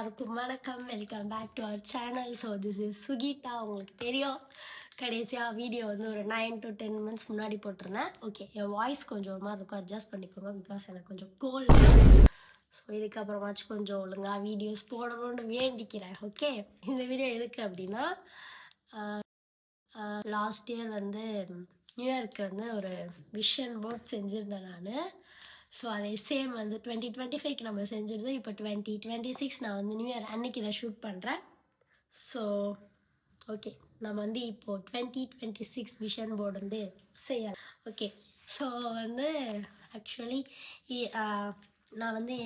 எல்லாருக்கும் வணக்கம். Welcome back to our channel. So this is Sugeetha. உங்களுக்கு தெரியும், கடைசியாக வீடியோ வந்து ஒரு 9 to 10 மினிட்ஸ் முன்னாடி போட்டிருந்தேன். ஓகே, என் வாய்ஸ் கொஞ்சம் ஒரு மாதிரி இருக்கும், அட்ஜஸ்ட் பண்ணிக்கோங்க. பிகாஸ் எனக்கு கொஞ்சம் கோல்டு. ஸோ இதுக்கப்புறமாச்சும் கொஞ்சம் ஒழுங்காக வீடியோஸ் போடணும்னு வேண்டிக்கிறேன். ஓகே, இந்த வீடியோ எதுக்கு அப்படின்னா, லாஸ்ட் இயர் வந்து நியூ இயர்க்கு வந்து ஒரு விஷன் போர்ட் செஞ்சுருந்தேன் நான். ஸோ அதே சேம் வந்து 2025க்கு நம்ம செஞ்சுருந்தோம். இப்போ 2026 நான் வந்து நியூ இயர் அன்னைக்கு இதை ஷூட் பண்ணுறேன். ஸோ ஓகே, நம்ம வந்து இப்போது 2026 விஷன் போர்டு வந்து செய்யலாம். ஓகே, ஸோ வந்து ஆக்சுவலி நான் வந்து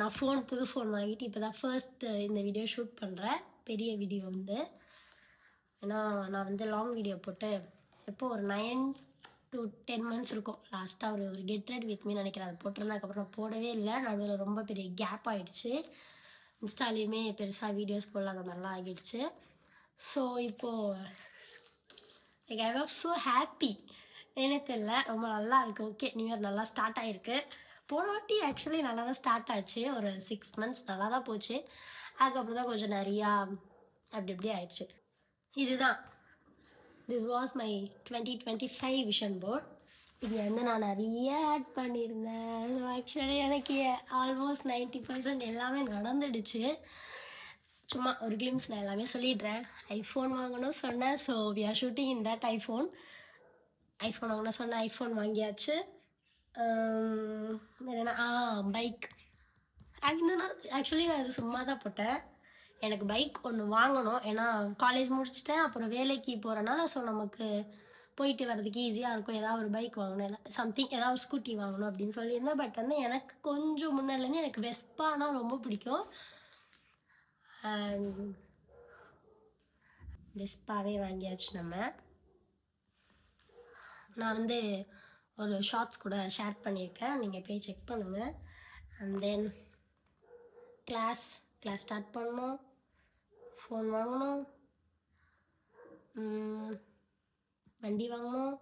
நான் புது ஃபோன் வாங்கிட்டு இப்போ தான் ஃபர்ஸ்ட் இந்த வீடியோ ஷூட் பண்ணுறேன். பெரிய வீடியோ வந்து, ஏன்னா நான் வந்து லாங் வீடியோ போட்டு எப்போ ஒரு 9 to 10 months இருக்கும். லாஸ்ட்டாக ஒரு கெட் ரெட் வித் மீ நினைக்கிறேன், அது போட்டிருந்தேன். அதுக்கப்புறம் நான் போடவே இல்லை. நடுவில் ரொம்ப பெரிய கேப் ஆகிடுச்சு. இன்ஸ்டாலேயுமே பெருசாக வீடியோஸ் போடலாம், அந்த மாதிரிலாம் ஆகிடுச்சு. ஸோ இப்போது ஐ வாஸ் ஸோ ஹாப்பி. என்ன தெரியல, ரொம்ப நல்லா இருக்குது. ஓகே, நியூ இயர் நல்லா ஸ்டார்ட் ஆகிருக்கு. போன வாட்டி ஆக்சுவலி நல்லா தான் ஸ்டார்ட் ஆச்சு. ஒரு 6 months நல்லா தான் போச்சு. அதுக்கப்புறம் தான் கொஞ்சம் நிறையா அப்படி இப்படி ஆயிடுச்சு. இதுதான் this was my 2025 vision board. இது வந்து நான் நிறைய ஆட் பண்ணியிருந்தேன். ஸோ ஆக்சுவலி எனக்கு ஆல்மோஸ்ட் 90% எல்லாமே நடந்துடுச்சு. சும்மா ஒரு கிளிம்ஸ் நான் எல்லாமே சொல்லிடுறேன். ஐஃபோன் வாங்கணும் சொன்னேன். So we are shooting in that iPhone வாங்கணும் சொன்னேன். ஐஃபோன் வாங்கியாச்சு. வேறு என்ன, பைக். ஆக்சுவலி நான் அது சும்மா தான் போட்டேன். எனக்கு பைக் ஒன்று வாங்கணும். ஏன்னா காலேஜ் முடிச்சிட்டேன், அப்புறம் வேலைக்கு போகிறனால. ஸோ நமக்கு போயிட்டு வர்றதுக்கு ஈஸியாக இருக்கும். ஏதாவது ஒரு பைக் வாங்கணும், சம்திங் ஏதாவது ஒரு ஸ்கூட்டி வாங்கணும் அப்படின்னு சொல்லியிருந்தேன். பட் வந்து எனக்கு கொஞ்சம் முன்னாடிலேருந்து எனக்கு வெஸ்பானா ரொம்ப பிடிக்கும். அண்ட் வெஸ்பாவே வாங்கியாச்சு நம்ம. நான் வந்து ஒரு ஷார்ட்ஸ் கூட ஷேர் பண்ணியிருக்கேன், நீங்கள் போய் செக் பண்ணுங்கள். அண்ட் தென் கிளாஸ் ஸ்டார்ட் பண்ணணும், ஃபோன் வாங்கணும், வண்டி வாங்கணும்.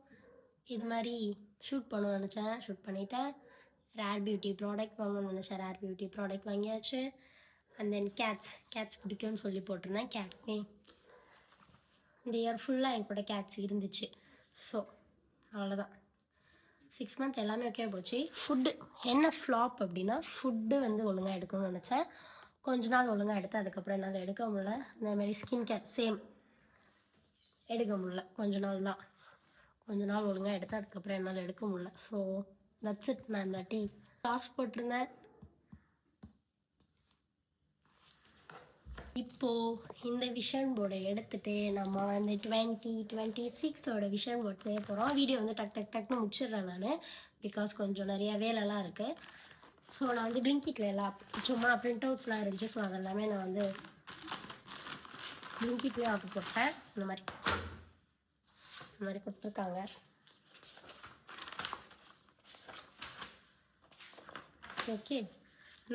இது மாதிரி ஷூட் பண்ணணும்னு நினச்சேன், ஷூட் பண்ணிட்டேன். ரேர் பியூட்டி ப்ராடக்ட் வாங்கணும்னு நினச்சேன், ரேர் பியூட்டி ப்ராடக்ட் வாங்கியாச்சு. அண்ட் தென் கேட்ஸ் பிடிக்கும்னு சொல்லி போட்டிருந்தேன். கேட்மே இந்த இயர் ஃபுல்லாக என் கூட கேட்ஸ் இருந்துச்சு. ஸோ அவ்வளோதான். 6 months எல்லாமே ஓகே போச்சு. ஃபுட்டு என்ன ஃப்ளாப் அப்படின்னா, ஃபுட்டு வந்து ஒழுங்காக எடுக்கணும்னு நினச்சேன். கொஞ்ச நாள் ஒழுங்காக எடுத்தேன், அதுக்கப்புறம் என்னால் எடுக்க முடியல. இந்தமாரி ஸ்கின் கேர் சேம் எடுக்க முடியல. கொஞ்ச நாள் ஒழுங்காக எடுத்தேன், அதுக்கப்புறம் என்னால் எடுக்க முடியல. So that's it. நான் இல்லாட்டி ஷார்ட்ஸ் போட்டிருந்தேன். இப்போது இந்த விஷன் போர்டை எடுத்துகிட்டு நம்ம வந்து 2026 விஷன் போர்ட் செய்ய போகிறோம். வீடியோ வந்து டக்குன்னு முடிச்சிடுறேன் நான், பிகாஸ் கொஞ்சம் நிறையா வேலைலாம் இருக்குது. ஸோ நான் வந்து பிளிங்கிட்டில் எல்லாம் சும்மா பிரிண்ட் அவுட்ஸ்லாம் இருந்துச்சு. ஸோ அதெல்லாமே நான் வந்து பிளிங்கிட்லேயும் ஆர்டர் போட்டேன். இந்த மாதிரி கொடுத்துருக்காங்க. ஓகே,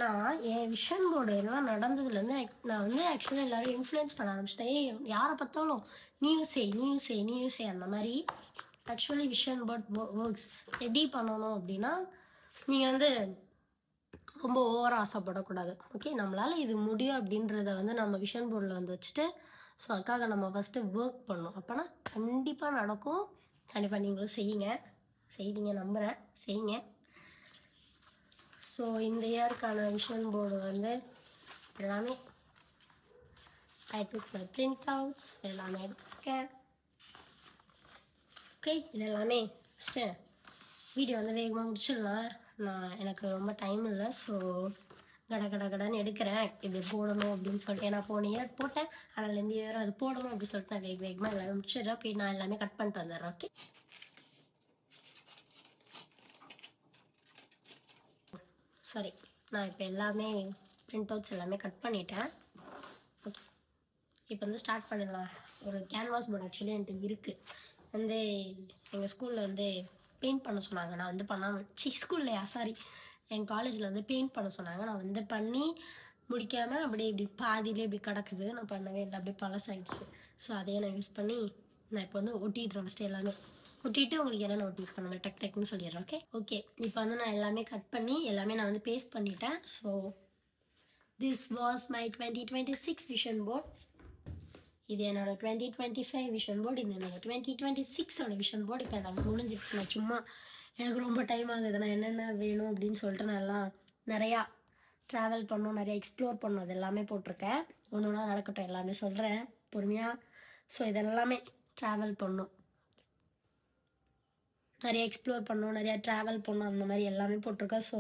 நான் என் விஷன் போர்டு எல்லாம் நடந்ததுலேருந்து நான் வந்து ஆக்சுவலாக எல்லோரும் இன்ஃப்ளூயன்ஸ் பண்ண ஆரம்பிச்சிட்டேன். யாரை பார்த்தாலும் நியூ சே அந்த மாதிரி. ஆக்சுவலி விஷன் போர்ட் ஒர்க்ஸ் எப்படி பண்ணணும் அப்படின்னா, நீங்கள் வந்து ரொம்ப ஓவராக ஆசைப்படக்கூடாது. ஓகே, நம்மளால் இது முடியும் அப்படின்றத வந்து நம்ம விஷன் போர்டில் வந்து வச்சுட்டு, ஸோ அதுக்காக நம்ம ஃபஸ்ட்டு ஒர்க் பண்ணணும். அப்போனா கண்டிப்பாக நடக்கும். கண்டிப்பாக நீங்களும் செய்வீங்க நம்புகிறேன், செய்யுங்க. ஸோ இந்த இயருக்கான விஷன் போர்டு வந்து எல்லாமே ஐ டுக் மை பிரிண்ட் அவுட்ஸ் எல்லாமே எடுத்துருக்கேன். ஓகே, இது எல்லாமே ஃபஸ்ட்டு வீடியோ வந்து வேகமாக முடிச்சிடலாம். எனக்கு ரொம்ப டைம் இல்லை. ஸோ கடன்னு எடுக்கிறேன். இது போடணும் அப்படின்னு சொல்லிட்டு, ஏன்னா போன இயர் போட்டேன், அதனால் இந்த இயர் அது போடணும் அப்படின்னு சொல்லிட்டு நான் வேகமாக எல்லாமே முடிச்சிடுறேன். போய் நான் எல்லாமே கட் பண்ணிட்டு வந்துடுறேன். ஓகே, சாரி, நான் இப்போ எல்லாமே பிரிண்ட் அவுட்ஸ் எல்லாமே கட் பண்ணிட்டேன். ஓகே, இப்போ வந்து ஸ்டார்ட் பண்ணிடலாம். ஒரு கேன்வாஸ் போர்டு ஆக்சுவலி என்கிட்ட இருக்குது. வந்து எங்கள் ஸ்கூலில் வந்து பெயிண்ட் பண்ண சொன்னாங்க. நான் வந்து பண்ணாமல் ஸ்கூல்லையா சாரி என் காலேஜில் வந்து பெயிண்ட் பண்ண சொன்னாங்க. நான் வந்து பண்ணி முடிக்காமல் அப்படியே இப்படி பாதியிலே இப்படி கிடக்குது. நான் பண்ணவே இல்லை, அப்படியே பழசாயிடுச்சு. ஸோ அதையே நான் யூஸ் பண்ணி நான் இப்போ வந்து ஒட்டிடுறேன். ஃபஸ்ட்டு எல்லாமே ஒட்டிட்டு உங்களுக்கு என்னென்ன ஒட்டிட்டு பண்ண டக்குன்னு சொல்லிடுறேன். ஓகே, இப்போ வந்து நான் எல்லாமே கட் பண்ணி எல்லாமே நான் வந்து பேஸ்ட் பண்ணிட்டேன். So this was my 2026 vision board. இது என்னோட 2025 விஷன் போர்டு, இது என்னோட 2026ஓட விஷன் போர்டு. இப்போ எனக்கு முடிஞ்சிருச்சு. நான் சும்மா எனக்கு ரொம்ப டைம் ஆகுது, நான் என்னென்ன வேணும் அப்படின்னு சொல்லிட்டு நான் எல்லாம் நிறையா ட்ராவல் பண்ணணும், நிறையா எக்ஸ்ப்ளோர் பண்ணணும், அது எல்லாமே போட்டிருக்கேன். ஒன்று ஒன்றா நடக்கட்டும், எல்லாமே சொல்கிறேன் பொறுமையாக. ஸோ இதெல்லாமே ட்ராவல் பண்ணணும், நிறைய எக்ஸ்ப்ளோர் பண்ணணும், நிறையா ட்ராவல் பண்ணணும், அந்த மாதிரி எல்லாமே போட்டிருக்கேன். ஸோ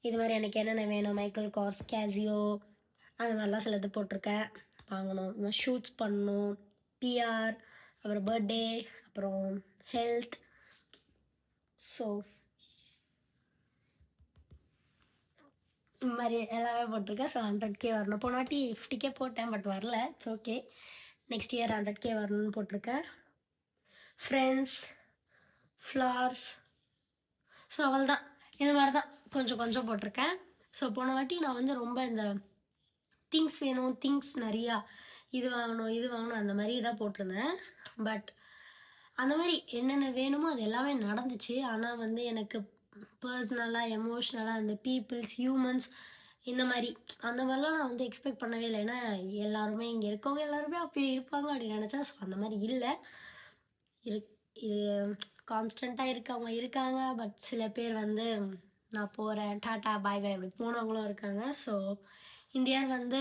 இது மாதிரி எனக்கு என்னென்ன வேணும், மைக்கேல் கார்ஸ், கேசியோ, அது மாதிரிலாம் சிலது போட்டிருக்கேன். வாங்கணும், ஷூட்ஸ் பண்ணணும், பிஆர், அப்புறம் பர்த்டே, அப்புறம் ஹெல்த். ஸோ இந்த மாதிரி எல்லாமே போட்டிருக்கேன். ஸோ 100K வரணும். போன வாட்டி 50K போட்டேன், பட் வரல. It's okay. Next year 100K வரணும்னு போட்டிருக்கேன். ஃப்ரெண்ட்ஸ், ஃப்ளார்ஸ், ஸோ அவள் தான் இந்த மாதிரி தான் கொஞ்சம் கொஞ்சம் போட்டிருக்கேன். ஸோ போன வாட்டி நான் வந்து ரொம்ப இந்த திங்ஸ் வேணும், திங்ஸ் நிறையா, இது வாங்கணும் அந்த மாதிரி தான் போட்டிருந்தேன். பட் அந்த மாதிரி என்னென்ன வேணுமோ அது எல்லாமே நடந்துச்சு. ஆனால் வந்து எனக்கு பர்சனலாக, எமோஷ்னலாக அந்த பீப்புள்ஸ், ஹியூமன்ஸ், இந்த மாதிரி அந்த மாதிரிலாம் நான் வந்து எக்ஸ்பெக்ட் பண்ணவே இல்லை. ஏன்னா எல்லாருமே இங்கே இருக்கவங்க எல்லாருமே அப்படி இருப்பாங்க அப்படின்னு நினச்சேன். ஸோ அந்த மாதிரி இல்லை. இது கான்ஸ்டண்ட்டாக இருக்கவங்க இருக்காங்க. பட் சில பேர் வந்து நான் போகிறேன், டாட்டா பாய் பாய் அப்படி போனவங்களும் இருக்காங்க. ஸோ இந்த இயர் வந்து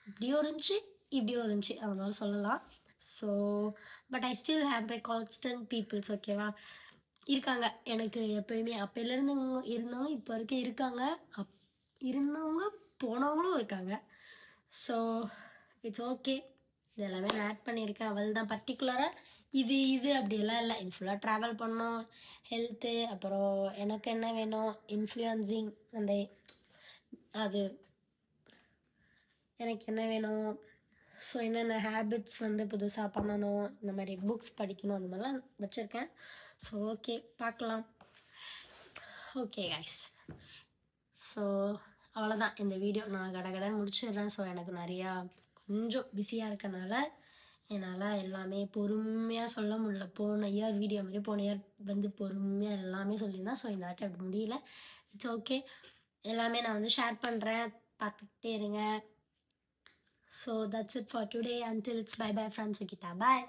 இப்படியும் இருந்துச்சு, இப்படியும் இருந்துச்சு, அதனால சொல்லலாம். So but I still have my constant peoples. ஓகேவா, இருக்காங்க எனக்கு எப்போயுமே. அப்போலேருந்து இருந்தவங்க இப்போ வரைக்கும் இருக்காங்க, இருந்தவங்க போனவங்களும் இருக்காங்க. So it's okay. இது எல்லாமே நான் ஆட் பண்ணியிருக்கேன். அவள் தான் பர்டிகுலராக இது அப்படியெல்லாம் இல்லை. இது ஃபுல்லாக ட்ராவல் பண்ணோம், ஹெல்த்து, அப்புறம் எனக்கு என்ன வேணும், இன்ஃப்ளூயன்சிங், அந்த அது எனக்கு என்ன வேணும், ஸோ என்னென்ன ஹேபிட்ஸ் வந்து புதுசாக பண்ணணும், இந்த மாதிரி புக்ஸ் படிக்கணும், அந்த மாதிரிலாம் வச்சுருக்கேன். ஸோ ஓகே, பார்க்கலாம். ஓகே கைஸ், ஸோ அவ்வளோதான் இந்த வீடியோ. நான் கடகடன்னு முடிச்சிடுறேன். ஸோ எனக்கு நிறையா கொஞ்சம் பிஸியாக இருக்கனால என்னால் எல்லாமே பொறுமையாக சொல்ல முடியல. போன இயர் வீடியோ மாதிரி போன இயர் வந்து பொறுமையாக எல்லாமே சொல்லியிருந்தேன். ஸோ இந்த வாட்டி அப்படி முடியல. இட்ஸ் ஓகே, எல்லாமே நான் வந்து ஷேர் பண்ணுறேன், பார்த்துக்கிட்டே இருங்க. So that's it for today. Until it's bye bye from Sukita. Bye.